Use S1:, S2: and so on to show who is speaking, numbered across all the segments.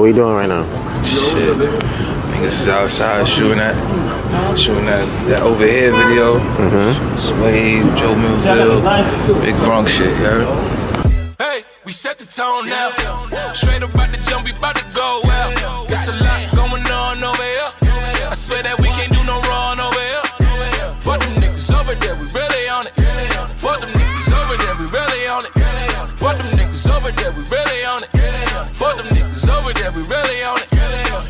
S1: What are you doing right now?
S2: Shit. Niggas is outside shooting that overhead video. Sway, Joe Mill-Vill, Big Bronx shit, you heard?
S3: Hey, we set the tone now. Straight up out the jump, we about to go out. There's a lot going on over here. I swear that we can't do no wrong over here. Fuck them niggas over there, we really on it. Fuck them niggas over there, we really on it. Fuck them niggas over there, we really on it. Fuck them niggas over there, we really on it.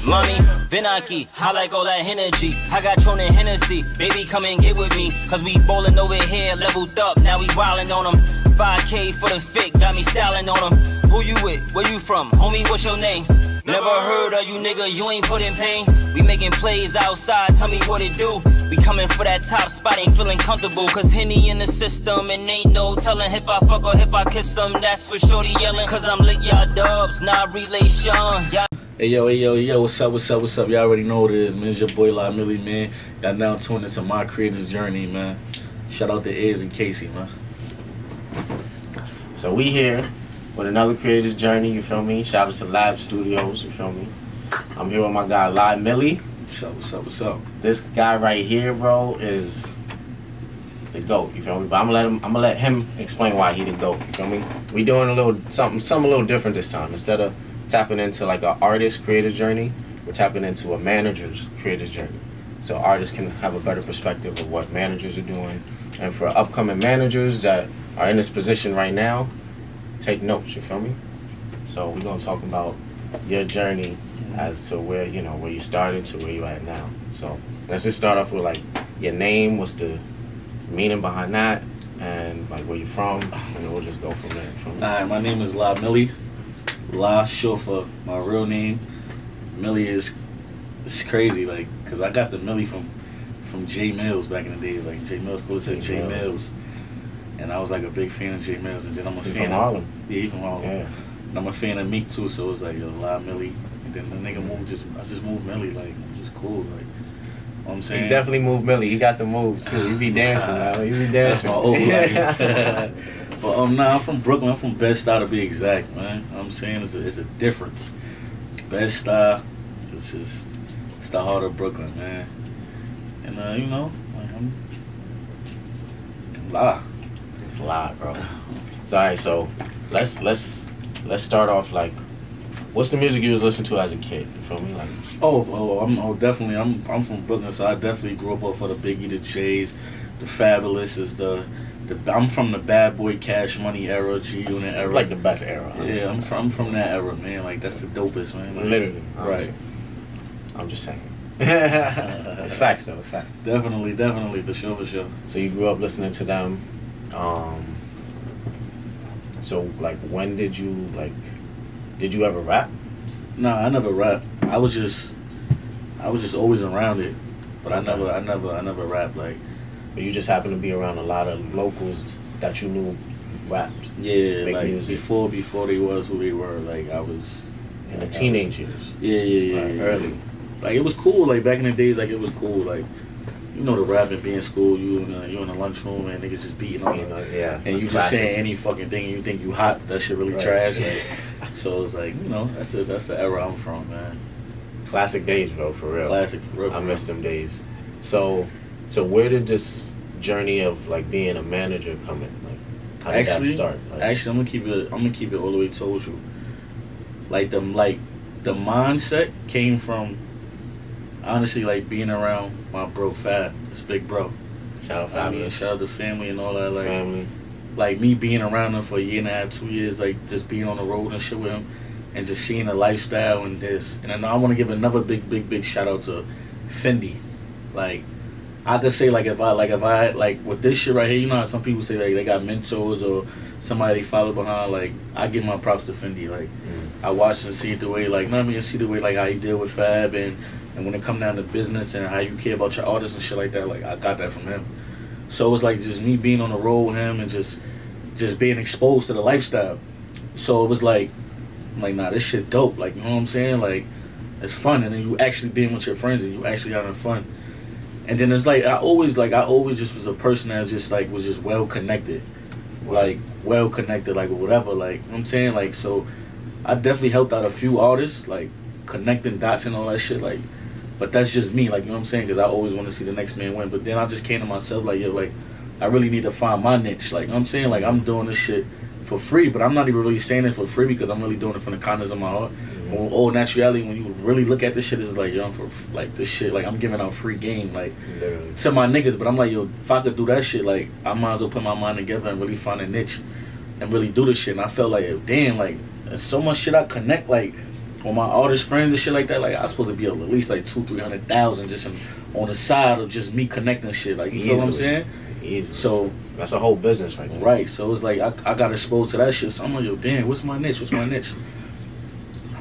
S4: Mommy, Vinaki, I like all that energy. I got Tron and Hennessy, baby come and get with me. Cause we bowling over here, leveled up, now we wildin' on them. 5K for the fit, got me styling on them. Who you with, where you from, homie, what's your name? Never heard of you nigga, you ain't put in pain. We making plays outside, tell me what it do. We coming for that top spot, ain't feeling comfortable. Cause Henny in the system, and ain't no telling if I fuck or if I kiss them. That's for shorty yelling, cause I'm lit, y'all dubs, not relation.
S5: Hey yo, what's up? Y'all already know what it is, man. It's your boy LyMilly, man. Y'all now tuned into my creator's journey, man. Shout out to Iz and Casey, man.
S1: So we here with another creator's journey, you feel me? Shout out to Lab Studios, you feel me? I'm here with my guy LyMilly.
S5: What's up?
S1: This guy right here, bro, is the GOAT, you feel me? But I'm gonna let him explain why he the GOAT, you feel me? We doing a little something a little different this time. Instead of tapping into like an artist creator's journey, we're tapping into a manager's creator's journey. So artists can have a better perspective of what managers are doing. And for upcoming managers that are in this position right now, take notes, you feel me? So we're gonna talk about your journey as to where you started to where you at now. So let's just start off with like your name, what's the meaning behind that, and like where you from, and then we'll just go from there.
S5: Alright, my name is LyMilly. La, short for my real name. Millie it's crazy, like, cause I got the Millie from J Mills back in the days, like J Mills, cool said J Mills, and I was like a big fan of J Mills, and then I'm a fan
S1: from Harlem.
S5: Yeah, he from Harlem.
S1: Yeah.
S5: And I'm a fan of Meek too, so it was like LyMilly, and then the nigga moved, I just moved Millie, like, just cool, like, you know what I'm saying?
S1: He definitely moved Millie. He got the moves too. You be dancing now. You be dancing.
S5: That's my old life. But nah, I'm from Brooklyn. I'm from Bed-Stuy to be exact, man. You know what I'm saying? It's a difference. Bed-Stuy, it's the heart of Brooklyn, man. And like, I'm La.
S1: It's a lot, bro. So alright, so let's start off like, what's the music you was listening to as a kid? You feel me? Like,
S5: definitely. I'm from Brooklyn, so I definitely grew up off of the Biggie, the J's, the Fabolous is I'm from the Bad Boy Cash Money era, G-Unit era.
S1: like the best era. Honestly.
S5: Yeah, I'm from that era, man. Like, that's the dopest, man. Like,
S1: literally.
S5: Right.
S1: I'm just saying. It's facts though. It's facts.
S5: Definitely, for sure.
S1: So you grew up listening to them. So like, when did you ever rap?
S5: Nah, I never rapped. I was just always around it, but I never rapped. Like,
S1: But you just happened to be around a lot of locals that you knew rapped.
S5: yeah,
S1: Make
S5: like
S1: music.
S5: before they was who they were. Like, I was
S1: In the teenage years.
S5: Yeah.
S1: Right, early.
S5: Like, it was cool. Like, back in the days, like, it was cool. Like, the rapping, being in school, you in the lunchroom and niggas just beating on you.
S1: Yeah.
S5: And you just saying any fucking thing and you think you hot, that shit really trash. Like, so it's like, that's the era I'm from, man.
S1: Classic days, bro, for real.
S5: Classic for real.
S1: I miss them days. So where did this journey of like being a manager come in? Like, how did that start? Like,
S5: actually, I'm gonna keep it all the way told you. Like the mindset came from, honestly, like, being around my bro Fab, this big bro.
S1: shout out Fabolous.
S5: Shout out to family and all that. Like,
S1: Family.
S5: like me being around him for a year and a half, 2 years, like just being on the road and shit with him, and just seeing the lifestyle and this. And then I want to give another big shout out to Fendi. Like, I could say, like, if I with this shit right here, you know how some people say, like, they got mentors or somebody they follow behind. Like, I give my props to Fendi. Like, I watched and see the way, like, see the way, like, how he deal with Fab, and when it come down to business and how you care about your artists and shit like that, like, I got that from him. So it was like just me being on the road with him and just being exposed to the lifestyle. So it was like, I'm like, nah, this shit dope. Like, you know what I'm saying? Like, it's fun, and then you actually being with your friends and you actually having fun. And then it's like I always just was a person that just like was just well connected, like whatever, like, you know what I'm saying? Like, so I definitely helped out a few artists, like connecting dots and all that shit, like, but that's just me, like, you know what I'm saying? Because I always want to see the next man win. But then I just came to myself, like, yo, like, I really need to find my niche. Like, you know what I'm saying? Like, I'm doing this shit for free, but I'm not even really saying it for free because I'm really doing it from the kindness of my heart. All naturality, when you really look at this shit, it's like, yo, I'm for, like, this shit, like, I'm giving out free game, like, to my niggas. But I'm like, yo, if I could do that shit, like, I might as well put my mind together and really find a niche and really do this shit. And I felt like, yo, damn, like, there's so much shit I connect, like, with my artist friends and shit like that. Like, I was supposed to be able to at least like 200,000-300,000 just on the side of just me connecting shit. Like, you feel what I'm saying?
S1: Easily.
S5: So
S1: that's a whole business right there.
S5: Right. So it's like I got exposed to that shit. So I'm like, yo, damn, what's my niche? I'm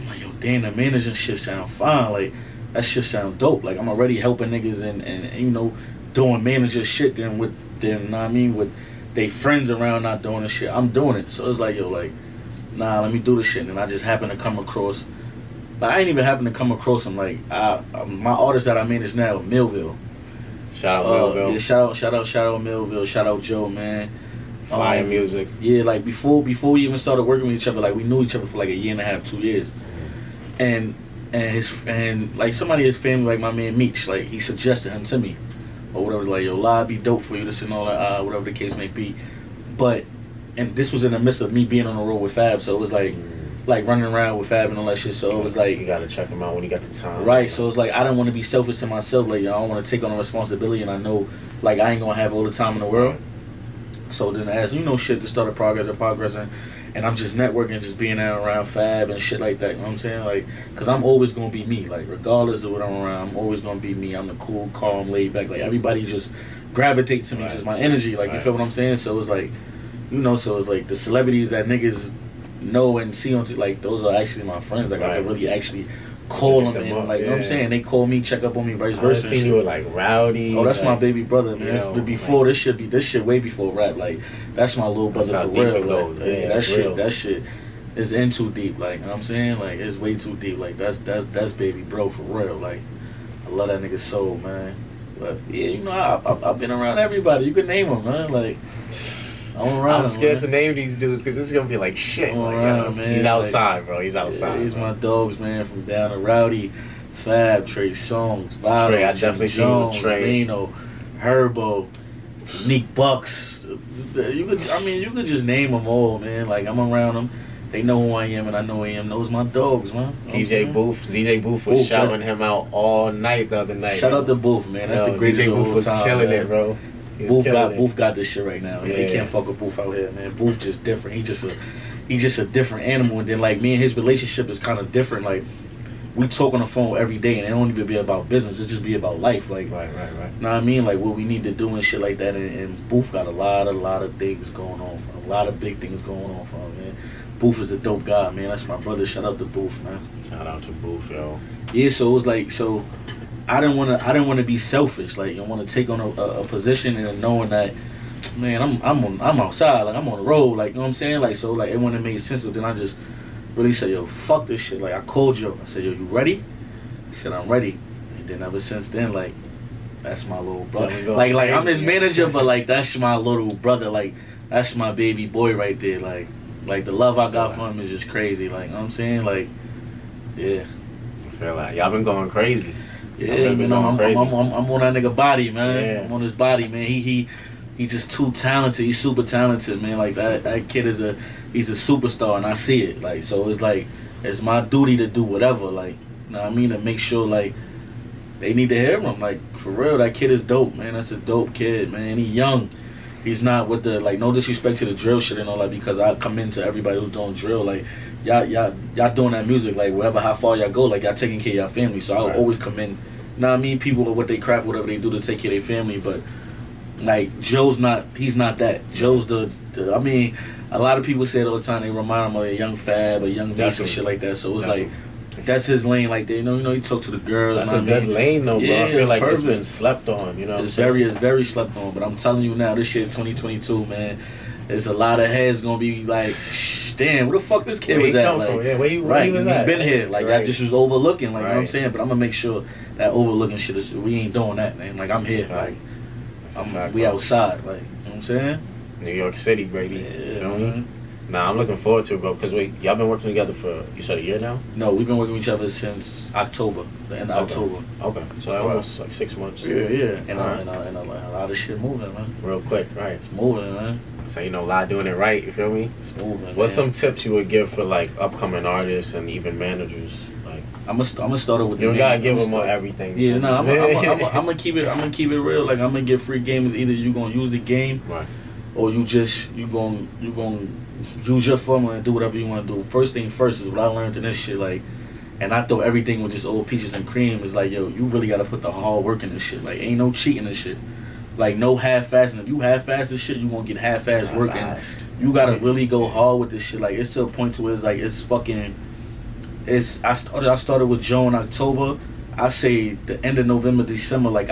S5: like, yo, damn, the managing shit sound fine. Like, that shit sound dope. Like, I'm already helping niggas and you know, doing manager shit then with them, you know what I mean, with they friends around not doing the shit. I'm doing it. So it's like, yo, like, nah, let me do this shit. And I just happened to come across, like, I ain't even happen to come across him. Like, my artist that I manage now, Mill-Vill.
S1: Shout out Mill-Vill.
S5: Yeah, shout out Mill-Vill. Shout out Joe, man.
S1: Fire music.
S5: Yeah, like before we even started working with each other, like we knew each other for like a year and a half, 2 years. And like somebody in his family, like my man Meech, like he suggested him to me. Or whatever, like, yo, Lab be dope for you, this and all that, whatever the case may be. But and this was in the midst of me being on the road with Fab, so it was like running around with Fab and all that shit. So it was like,
S1: you gotta check him out when you got the time.
S5: Right. So it's like I don't want to be selfish to myself. Like, yo, I don't want to take on a responsibility, and I know like I ain't gonna have all the time in the world. So then, as you know, shit just started progressing, and I'm just networking, just being out around Fab and shit like that. You know what I'm saying? Like, cause I'm always gonna be me. Like, regardless of what I'm around, I'm always gonna be me. I'm the cool, calm, laid back. Like, everybody just gravitates to me. It's just my energy. Like, you feel what I'm saying? So it's like, you know, so it's like the celebrities that niggas know and see on like those are actually my friends. Like, I can really actually call them and like, you know what I'm saying? They call me, check up on me, vice versa.
S1: I seen you with like Rowdy.
S5: Oh, that's
S1: like,
S5: my baby brother, man.
S1: Yo,
S5: before this shit way before rap. Like, that's my little brother for real. Like, yeah, that shit is in too deep. Like, you know what I'm saying? Like, it's way too deep. Like, that's baby bro for real. Like, I love that nigga's soul, man. But yeah, you know, I've been around everybody. You can name them, man. Like,
S1: I'm scared to name these dudes because it's gonna be like shit. Like,
S5: around, man.
S1: He's outside,
S5: like,
S1: bro. He's outside.
S5: Yeah, he's
S1: bro.
S5: my dogs, man. From down to Rowdy, Fab, Trey Songz, Vado,
S1: Trey, I definitely
S5: Jones,
S1: seen Trey.
S5: Reno, Herbo, Neek Bucks. You could just name them all, man. Like, I'm around them. They know who I am, and I know who I am. Those my dogs, man. You know
S1: DJ Booth was shouting him out all night the other night.
S5: Shout out to Booth, man. That's the greatest
S1: DJ Booth was
S5: time,
S1: killing
S5: man.
S1: it, bro.
S5: Booth got this shit right now.
S1: Yeah.
S5: They can't fuck with Booth out here, man. Booth just different. He just a different animal. And then like me and his relationship is kind of different. Like, we talk on the phone every day, and it don't even be about business. It just be about life. Like,
S1: right.
S5: You know what I mean? Like, what we need to do and shit like that. And Booth got a lot of things going on for him. A lot of big things going on for him, man. Booth is a dope guy, man. That's my brother. Shout out to Booth, man.
S1: Shout out to Booth, yo.
S5: Yeah, so it was like, I didn't want to be selfish. Like, I want to take on a position and knowing that, man, I'm outside. Like, I'm on the road. Like, you know what I'm saying? Like, so like it wouldn't make sense. So then I just really said, yo, fuck this shit. Like, I called Joe. I said, yo, you ready? He said, I'm ready. And then ever since then, like, that's my little brother. Like I'm his manager, but like that's my little brother. Like, that's my baby boy right there. Like the love I got for him is just crazy. Like, you know what I'm saying? Like, yeah.
S1: I feel like y'all been going crazy.
S5: Yeah, man, I'm on that nigga body, man.
S1: Yeah.
S5: I'm on his body, man. He's just too talented. He's super talented, man. Like, that kid he's a superstar, and I see it. Like, so it's like, it's my duty to do whatever. Like, you know what I mean? To make sure, like, they need to hear him. Like, for real, that kid is dope, man. That's a dope kid, man. He young. He's not with the, like, no disrespect to the drill shit and all that, because I come into everybody who's doing drill. Like, y'all doing that music, like, wherever, how far y'all go, like, y'all taking care of y'all family. So I'll always come in. You know what I mean? People with what they craft, whatever they do to take care of their family. But, like, he's not that. Joe's the I mean, a lot of people say it all the time. They remind him of a young Fab, a young Mace and shit like that. So it's like, that's his lane. Like, you know, he talk to the girls.
S1: That's a good lane, though, bro.
S5: Yeah,
S1: I feel like
S5: perfect.
S1: it's been slept on. You know,
S5: it's very slept on. But I'm telling you now, this shit 2022, man. There's a lot of heads gonna be like, damn, where the fuck this kid was at? Like,
S1: yeah, where he was at?
S5: Been here. Like,
S1: right.
S5: I just was overlooking. Like, you know what I'm saying? But I'm gonna make sure that overlooking shit is, we ain't doing that, man. Like, I'm here. Like,
S1: we
S5: we outside. Like, you know what I'm saying?
S1: New York City, baby.
S5: Yeah,
S1: You feel me? Nah, I'm looking forward to it, bro. Cause y'all been working together for, you said, a year now?
S5: No, we've been working with each other since October, the end of October.
S1: Okay, so that was like 6 months.
S5: Yeah, and a lot of shit moving, man.
S1: Real quick, right?
S5: It's moving, man.
S1: So a lot doing it right. You feel me?
S5: It's moving.
S1: What's
S5: man.
S1: some tips you would give for like upcoming artists and even managers? Like,
S5: I'm gonna start it with.
S1: You
S5: the
S1: gotta
S5: game.
S1: give them everything.
S5: Yeah, no, I'm gonna keep it. I'm gonna keep it real. Like I'm gonna give free games. Either you gonna use the game,
S1: right,
S5: or you gonna use your formula and do whatever you want to do. First thing first is what I learned in this shit. Like, and I thought everything was just old peaches and cream. Is like, yo, you really gotta put the hard work in this shit. Like, ain't no cheating this shit. Like, no half-assing. If you half-ass this shit, you gonna get half-ass work. And you gotta really go hard with this shit. Like, it's to a point to where it's like it's fucking. I started with Joe in October. I say the end of November, December. Like,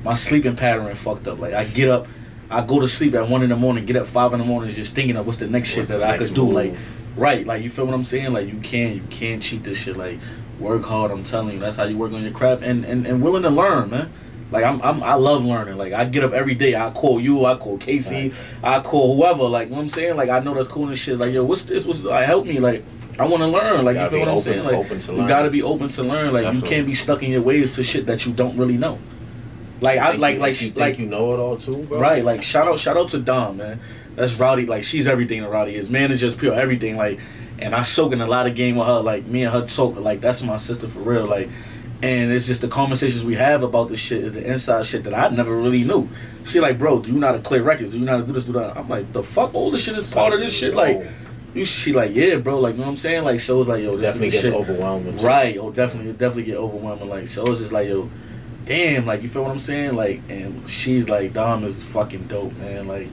S5: my sleeping pattern fucked up. Like, I get up. I go to sleep at 1 a.m, get up 5 a.m, just thinking of what's the next shit that I could do. Like, right, like you feel what I'm saying? Like you can't cheat this shit. Like work hard. I'm telling you, that's how you work on your craft and willing to learn, man. Like I love learning. Like I get up every day. I call you. I call Casey. I call whoever. Like you know what I'm saying? Like I know that's cool and shit. Like yo, what's this? Help me? Like I want to learn. Like you feel what I'm saying? Like you gotta be open to learn. Like you can't be stuck in your ways to shit that you don't really know. Like you think you know it all too, bro. Right, like shout out to Dom, man. That's Rowdy. Like she's everything to Rowdy is. Manager's pure everything. Like, and I soak in a lot of game with her. Like me and her talk. Like that's my sister for real. Like, and it's just the conversations we have about this shit is the inside shit that I never really knew. She like, bro, do you know how to clear records? Do you know how to do this? Do that? I'm like, the fuck, all this shit is part of this shit. Like, she like, yeah, bro. Like, you know what I'm saying? Like, so it's like, yo, this
S1: definitely
S5: is the
S1: gets
S5: shit.
S1: Overwhelming.
S5: Right. Oh, definitely get overwhelming. Like, so it's just like, yo. Damn, like you feel what I'm saying? Like, and she's like, Dom is fucking dope, man. Like,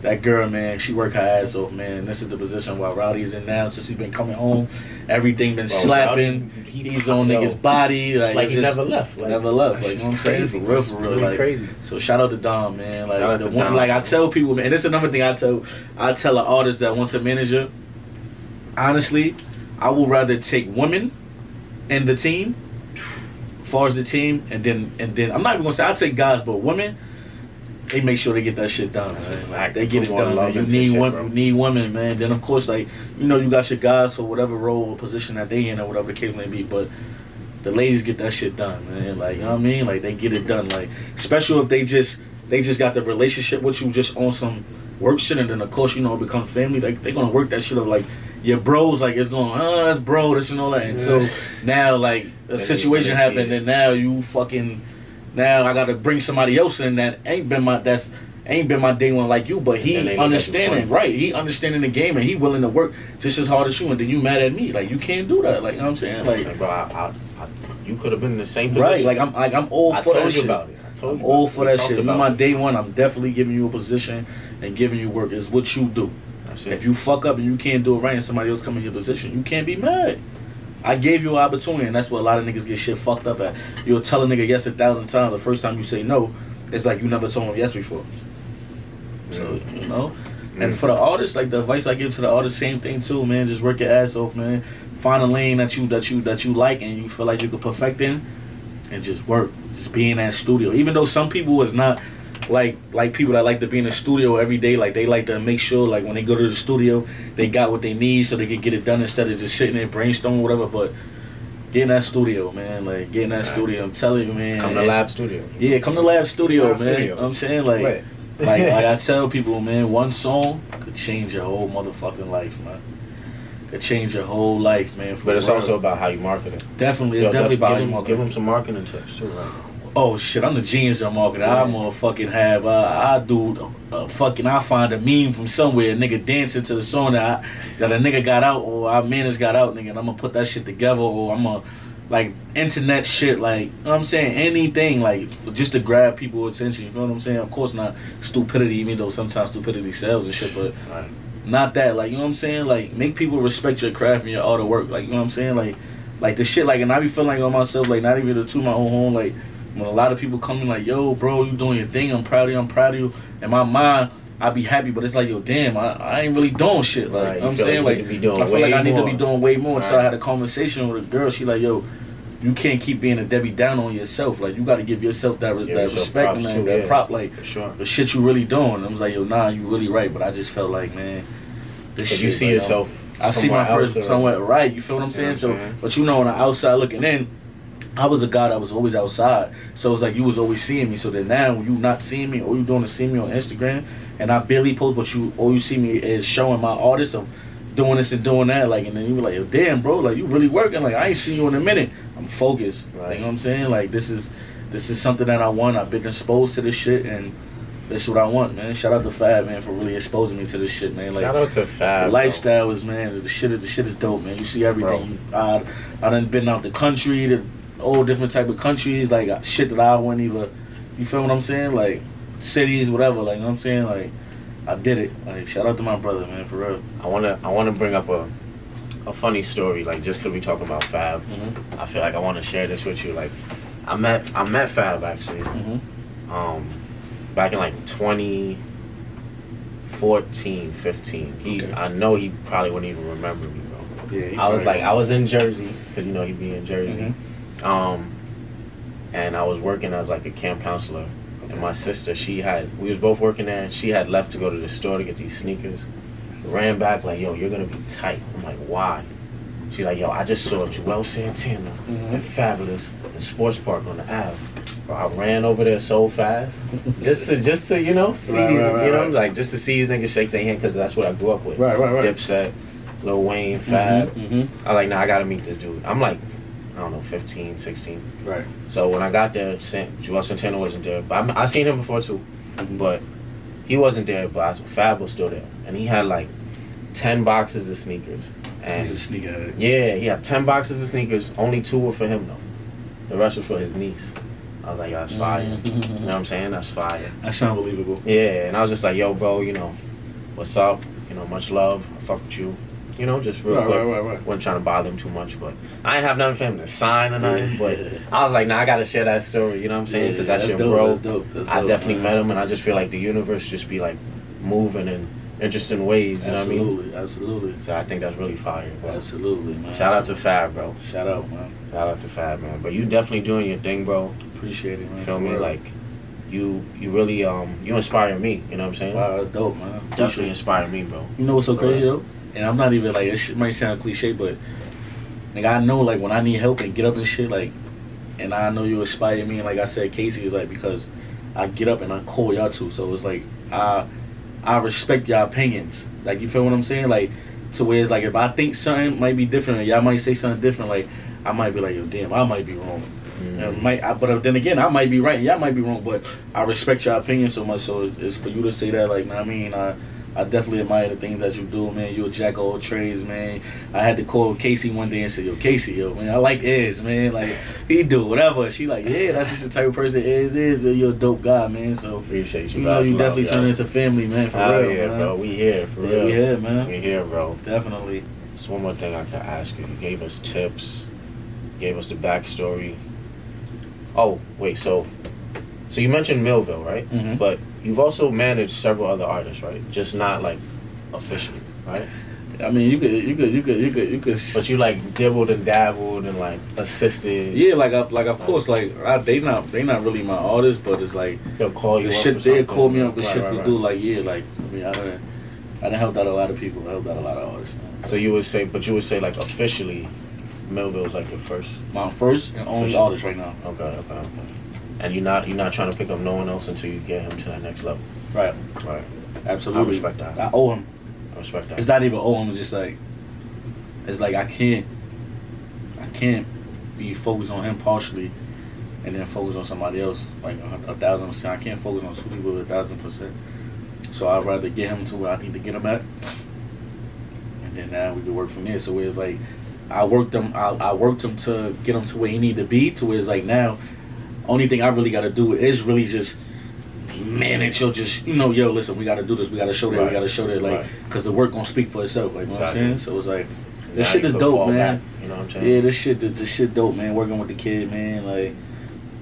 S5: that girl, man, she work her ass off, man. And this is the position while Rowdy's in now since he been coming home. Everything been slapping. He's on niggas' body. Like
S1: he never left. Like,
S5: never left. Like, you know what I'm saying? For real.
S1: Really
S5: like,
S1: crazy.
S5: So shout out to Dom, man. Like, like I tell people, man, and this is another thing I tell an artist that wants a manager. Honestly, I would rather take women in the team. Far as the team, and then I'm not even gonna say I take guys, but women, they make sure they get that shit done. Like, they get it done. Man. You need women, man. Then of course, like you got your guys for whatever role or position that they in or whatever the case may be. But the ladies get that shit done, man. Like you know what I mean? Like they get it done. Like especially if they just got the relationship with you just on some work shit, and then of course it becomes family. They gonna work that shit up like. Your bros, like, it's going, that's bro, this and all that. And so now, like, a situation happened, and now now I got to bring somebody else in that ain't been my day one like you, but he understanding, right? He understanding the game, and he willing to work just as hard as you, and then you mad at me. Like, you can't do that. Like, you know what I'm saying? Like,
S1: bro, you could have been in the same position.
S5: Right, I'm all for that shit.
S1: About it.
S5: I'm all for that shit. You my day one, I'm definitely giving you a position and giving you work. It's what you do. If you fuck up and you can't do it right and somebody else come in your position, you can't be mad. I gave you an opportunity, and that's what a lot of niggas get shit fucked up at. You'll tell a nigga yes 1,000 times. The first time you say no, it's like you never told him yes before. So, And for the artists, like the advice I give to the artists, same thing too, man. Just work your ass off, man. Find a lane that you like and you feel like you could perfect in, and just work. Just be in that studio. Even though some people is not like people that like to be in the studio every day, like they like to make sure like when they go to the studio they got what they need so they can get it done instead of just sitting there brainstorming whatever. But get in that studio, man. Like get in that studio. I'm telling you, man.
S1: Come to Lab Studio.
S5: Yeah, come to Lab Studio, man. You know what I'm saying? Like I tell people, man, one song could change your whole motherfucking life, man. Could change your whole life, man.
S1: But it's also about how you market it.
S5: Definitely, it's definitely about how you market it.
S1: Give them some marketing tips too, right?
S5: Oh shit, I'm the genius of marketing. I motherfucking have I find a meme from somewhere, a nigga dancing to the song that a nigga got out or our managers got out, nigga, and I'm gonna put that shit together, or I'm gonna like internet shit, like, you know what I'm saying, anything like just to grab people's attention, you feel what I'm saying? Of course not stupidity, even though sometimes stupidity sells and shit, but not that, like, you know what I'm saying? Like make people respect your craft and your art of work, like, you know what I'm saying? Like the shit, like, and I be feeling like on myself, like not even to toot my own horn, like when a lot of people come in like, yo, bro, you doing your thing, I'm proud of you. In my mind, I be happy, but it's like, yo, damn, I ain't really doing shit. Like, you know what I'm saying? Like, I feel like I need to be doing way more. Until I had a conversation with a girl, she like, yo, you can't keep being a Debbie down on yourself. Like, you got to give yourself that respect, man, that prop, like, the shit you really doing. And I was like, yo, nah, you really right. But I just felt like, man, this
S1: Did
S5: shit.
S1: you see
S5: like,
S1: yourself?
S5: I see my first somewhere right. You feel what I'm saying? So, but you know, on the outside looking in, I was a guy that was always outside. So it's like you was always seeing me. So then now when you not seeing me, all you doing is seeing me on Instagram, and I barely post, but all you see me is showing my artists of doing this and doing that. Like, and then you were like, yo, damn, bro, like you really working. Like I ain't seen you in a minute. I'm focused.
S1: Right.
S5: Like, you know what I'm saying? Like this is something that I want. I've been exposed to this shit, and that's what I want, man. Shout out to Fab, man, for really exposing me to this shit, man. Like,
S1: shout out to Fab.
S5: The lifestyle is, man, the shit is dope, man. You see everything. I done been out the country, to all different type of countries, like shit that I wouldn't even, you feel what I'm saying? Like cities, whatever, like, you know what I'm saying? Like, I did it. Like, shout out to my brother, man, for real.
S1: I wanna bring up a funny story, like just because we talking about Fab.
S5: Mm-hmm.
S1: I feel like I want to share this with you. Like, I met Fab actually.
S5: Mm-hmm.
S1: Back in like 2014, 15.
S5: Okay.
S1: I know he probably wouldn't even remember me, bro.
S5: Yeah,
S1: I was in Jersey, because you know he'd be in Jersey.
S5: Mm-hmm.
S1: And I was working as like a camp counselor. And my sister, we was both working there, and she had left to go to the store to get these sneakers. Ran back like, yo, you're gonna be tight. I'm like, why? She like, yo, I just saw Joel Santana and Fabolous in Sports Park on the Ave. Bro, I ran over there so fast, just to you know see these, like just to see these niggas shake their hand, because that's what I grew up with.
S5: Right.
S1: Dipset, Lil Wayne, Fab.
S5: Mm-hmm.
S1: I like, nah, I gotta meet this dude. I'm like, I don't know, 15, 16.
S5: Right.
S1: So when I got there, Joel Santana wasn't there, but I seen him before too, but he wasn't there. But Fab was still there, and he had like 10 boxes of sneakers. And
S5: He's a sneakerhead.
S1: yeah, he had 10 boxes of sneakers. Only 2 were for him though. The rest was for his niece. I was like, yo, that's fire. You know what I'm saying? That's fire.
S5: That's unbelievable.
S1: Yeah, and I was just like, yo, bro, you know, what's up? You know, much love. I fuck with you. You know, just real quick.
S5: Right.
S1: Wasn't trying to bother him too much, but I ain't have nothing for him to sign or nothing. But I was like, nah, I gotta share that story. You know what I'm saying? Because that's your
S5: dope,
S1: bro.
S5: That's dope.
S1: I definitely met him, and I just feel like the universe just be like moving in interesting ways. You know what I mean?
S5: Absolutely.
S1: So I think that's really fire, bro.
S5: Absolutely, man.
S1: Shout out to Fab, bro.
S5: Shout out, man.
S1: Shout out to Fab, man. But you definitely doing your thing, bro.
S5: Appreciate it, man.
S1: Feel
S5: for
S1: me?
S5: real.
S1: Like, you really you inspire me. You know what I'm saying?
S5: Wow, that's dope, man.
S1: Definitely inspire me, bro.
S5: You know what's so crazy though? And I'm not even like, it shit might sound cliche, but nigga, I know like when I need help and get up and shit, like, and I know you inspire me. And like I said, Casey is like, because I get up and I call y'all too. So it's like I respect y'all opinions. Like, you feel what I'm saying? Like, to where it's like, if I think something might be different, and y'all might say something different, like I might be like, yo, damn, I might be wrong. But then again, I might be right, y'all might be wrong. But I respect your opinion so much, so it's for you to say that. Like, I mean, I definitely admire the things that you do, man. You a jack of all trades, man. I had to call Casey one day and say, yo, Casey, yo, man, I like Iz, man. Like, he do whatever. She like, yeah, that's just the type of person Iz is. But you're a dope guy, man. So
S1: appreciate you.
S5: You know, you definitely turn into family, man. For real,
S1: yeah,
S5: man.
S1: bro. We here, for real.
S5: We here, man.
S1: We here, bro.
S5: Definitely.
S1: Just one more thing I can ask you. You gave us tips, gave us the backstory. Oh, wait, so you mentioned Mill-Vill, right?
S5: Mm-hmm.
S1: But you've also managed several other artists, right? Just not like officially, right?
S5: I mean, you could.
S1: But you like dibbled and dabbled and like assisted.
S5: Yeah, of course, they not really my artists, but it's like
S1: They'll call you
S5: the
S1: up
S5: shit
S1: for
S5: they
S1: something.
S5: call me up for
S1: Right,
S5: shit
S1: right,
S5: to
S1: right.
S5: do. Like, yeah, like, I mean, I done helped out a lot of people. I helped out a lot of artists, man.
S1: So you would say like officially, Mill-Vill's like your first.
S5: My first and only
S1: Official.
S5: artist right now.
S1: Okay. And you're not trying to pick up no one else until you get him to that next level.
S5: Right.
S1: Right.
S5: Absolutely.
S1: I respect that.
S5: I owe him.
S1: I respect that.
S5: It's not even owe him. It's just like, it's like I can't be focused on him partially and then focus on somebody else like 1,000%. I can't focus on two people 1,000%. So I'd rather get him to where I need to get him at, and then now we can work from there. So it's like I worked him to get him to where he need to be. To where it's like now, only thing I really got to do is really just manage or just, you know, yo, listen, we got to do this, we got to show that,
S1: Right.
S5: we got to show that, like, because the work gonna speak for itself, like, you know what I'm
S1: Exactly.
S5: saying? So it's like,
S1: Now
S5: this shit
S1: you
S5: is
S1: can
S5: dope,
S1: fall
S5: man.
S1: back, you know what I'm saying?
S5: Yeah, this shit dope, man. Working with the kid, man, like,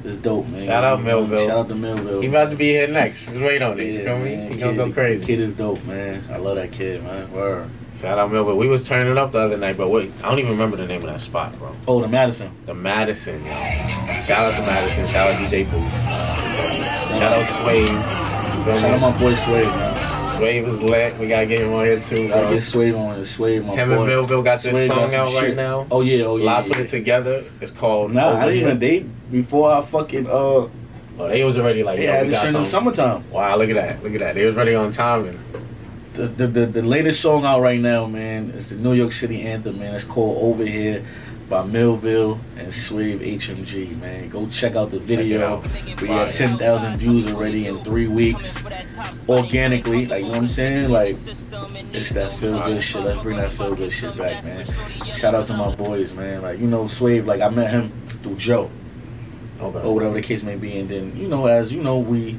S5: it's dope, man.
S1: Shout out
S5: You know,
S1: Mill-Vill.
S5: Shout out to Mill-Vill.
S1: He about to be here next. Just wait on it. You
S5: Yeah,
S1: feel me?
S5: man.
S1: He gonna go crazy.
S5: Kid is dope, man. I love that kid, man. Word.
S1: Shout out Mill-Vill. We was turning up the other night, but wait, I don't even remember the name of that spot, bro.
S5: Oh, the Madison.
S1: The Madison, yo. Shout out to Madison. Shout out DJ Booth. Shout out Sways. You feel
S5: Shout out
S1: me?
S5: my boy Sway, man.
S1: Swave is lit. We gotta get him on here too,
S5: I
S1: bro.
S5: get Swave on it. Swave, my
S1: Him
S5: boy.
S1: and Mill-Vill got this
S5: Swave
S1: song
S5: some
S1: out
S5: shit.
S1: right now.
S5: Oh yeah,
S1: Lab put
S5: yeah.
S1: it together. It's called.
S5: Nah, I
S1: Over
S5: didn't
S1: Here.
S5: even date before I fucking
S1: Oh, they was already like,
S5: They
S1: yo,
S5: had
S1: we
S5: this
S1: got
S5: shit in the
S1: something.
S5: summertime.
S1: Wow, look at that. Look at that. They was ready on time. And
S5: The latest song out right now, man, is the New York City anthem, man. It's called Over Here by Mill-Vill and Swave HMG, man. Go check out the video. We got 10,000 views already in 3 weeks. Organically, like, you know what I'm saying? Like, it's that feel good shit. Let's bring that feel good shit back, man. Shout out to my boys, man. Like, you know, Swave, like, I met him through Joe.
S1: okay.
S5: Or whatever the case may be. And then, you know, as you know, we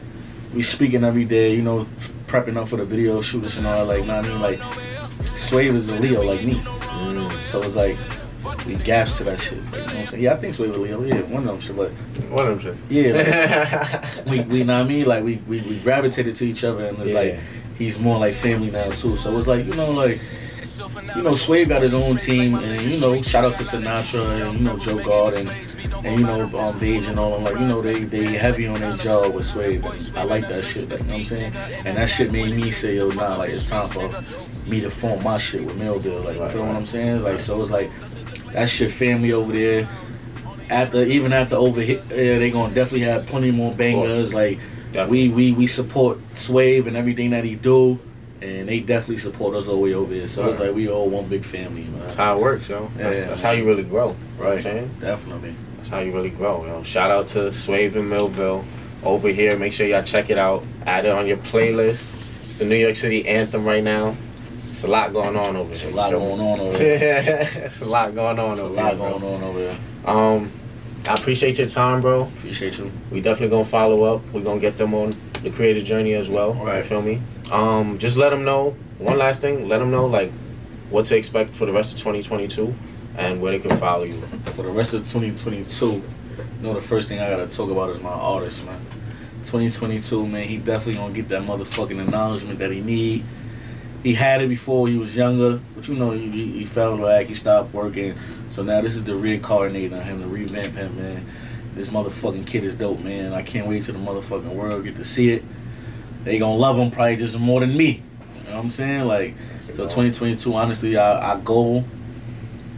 S5: speaking every day, you know, prepping up for the video shooters and all that. Like, know what I mean? Like, Swave is a Leo like me. So it's like, we gaps to that shit. Like, you know what I'm saying? Yeah, I think Swave is a Leo. Yeah, one of them shit. But
S1: One of them shits.
S5: yeah, like, we know what I mean? Like, we gravitated to each other, and it's like, he's more like family now, too. So it's like, you know, like, you know, Swave got his own team, and, you know, shout out to Sinatra and, you know, Joe Gard and you know, Beige and all them. Like, you know, they heavy on their job with Swave, and I like that shit. Like, you know what I'm saying? And that shit made me say, yo, nah, like, it's time for me to form my shit with Mill-Vill. Like, you feel what I'm saying? It's like, so it's like, that shit family over there. Even after Over Here, they gonna definitely have plenty more bangers. Like, we support Swave and everything that he do, and they definitely support us all the way over here. So it's like we all one big family, man.
S1: That's how it works, yo. That's how you really grow. You know what I'm saying?
S5: Definitely.
S1: That's how you really grow, yo. Shout out to Swave and Mill-Vill Over Here. Make sure y'all check it out. Add it on your playlist. It's the New York City anthem right now. It's a lot going on over here.
S5: It's a lot going on over there.
S1: It's a lot going on over
S5: A
S1: here.
S5: lot going on over there.
S1: I appreciate your time, bro.
S5: Appreciate you.
S1: We definitely gonna follow up. We're gonna get them on the creative journey as well.
S5: Right.
S1: You feel me? Just let them know. One last thing. Let them know like what to expect for the rest of 2022 and where they can follow you.
S5: For the rest of 2022, you know, the first thing I gotta talk about is my artist, man. 2022, man, he definitely gonna get that motherfucking acknowledgement that he need. He had it before he was younger, but you know, he fell back, he stopped working. So now this is the reincarnating of him, to revamp him, man. This motherfucking kid is dope, man. I can't wait till the motherfucking world get to see it. They gonna love him probably just more than me. You know what I'm saying? Like, so 2022, honestly, our goal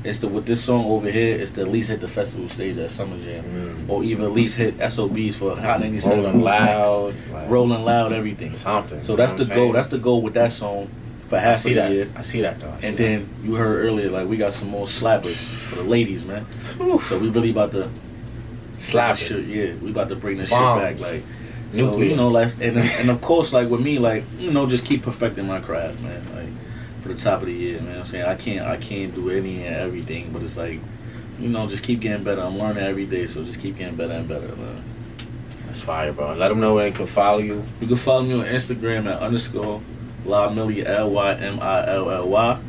S5: is to, with this song Over Here, is to at least hit the festival stage at Summer Jam. Or even at least hit SOBs for Hot 97.
S1: Rolling Loud.
S5: Like, Rolling Loud, everything.
S1: Something.
S5: So that's the goal. That's the goal with that song for half of the year.
S1: I see that though.
S5: And then you heard earlier, like, we got some more slappers for the ladies, man. So we really about to
S1: slap
S5: shit. Yeah, we about to bring this
S1: Bombs.
S5: shit back. Like, so you know, like, and of course, like with me, like, you know, just keep perfecting my craft, man. Like, for the top of the year, man. I'm saying I can't do any and everything, but it's like, you know, just keep getting better. I'm learning every day, so just keep getting better and better, man.
S1: That's fire, bro. Let them know where they can follow you.
S5: You can follow me on Instagram at _LyMilly, LYMILLY.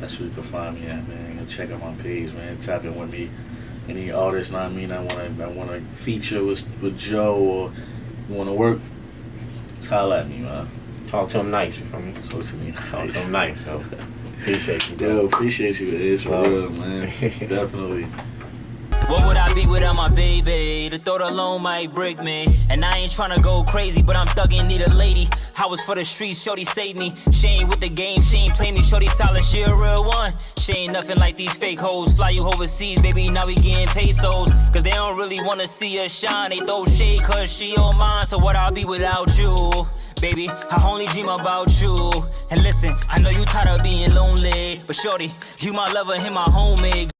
S5: That's where you can find me at, man. You can check out my page, man. Tap in with me. Any artists, know what I mean, I wanna feature with Joe, or you wanna work, just holla at me, man.
S1: Talk to them nice, you feel me?
S5: Talk to me
S1: Talk to
S5: nice.
S1: them nice, so appreciate you, bro.
S5: Yo, appreciate you. It is for real, man. Definitely.
S4: What would I be without my baby? The thought alone might break me. And I ain't tryna go crazy, but I'm thuggin', need a lady. I was for the streets, shorty saved me. She ain't with the game, she ain't play me. Shorty solid, she a real one. She ain't nothing like these fake hoes. Fly you overseas, baby, now we getting pesos. Cause they don't really wanna see us shine. They throw shade cause she all mine. So what I'll be without you? Baby, I only dream about you. And listen, I know you tired of being lonely, but shorty, you my lover and my homemade.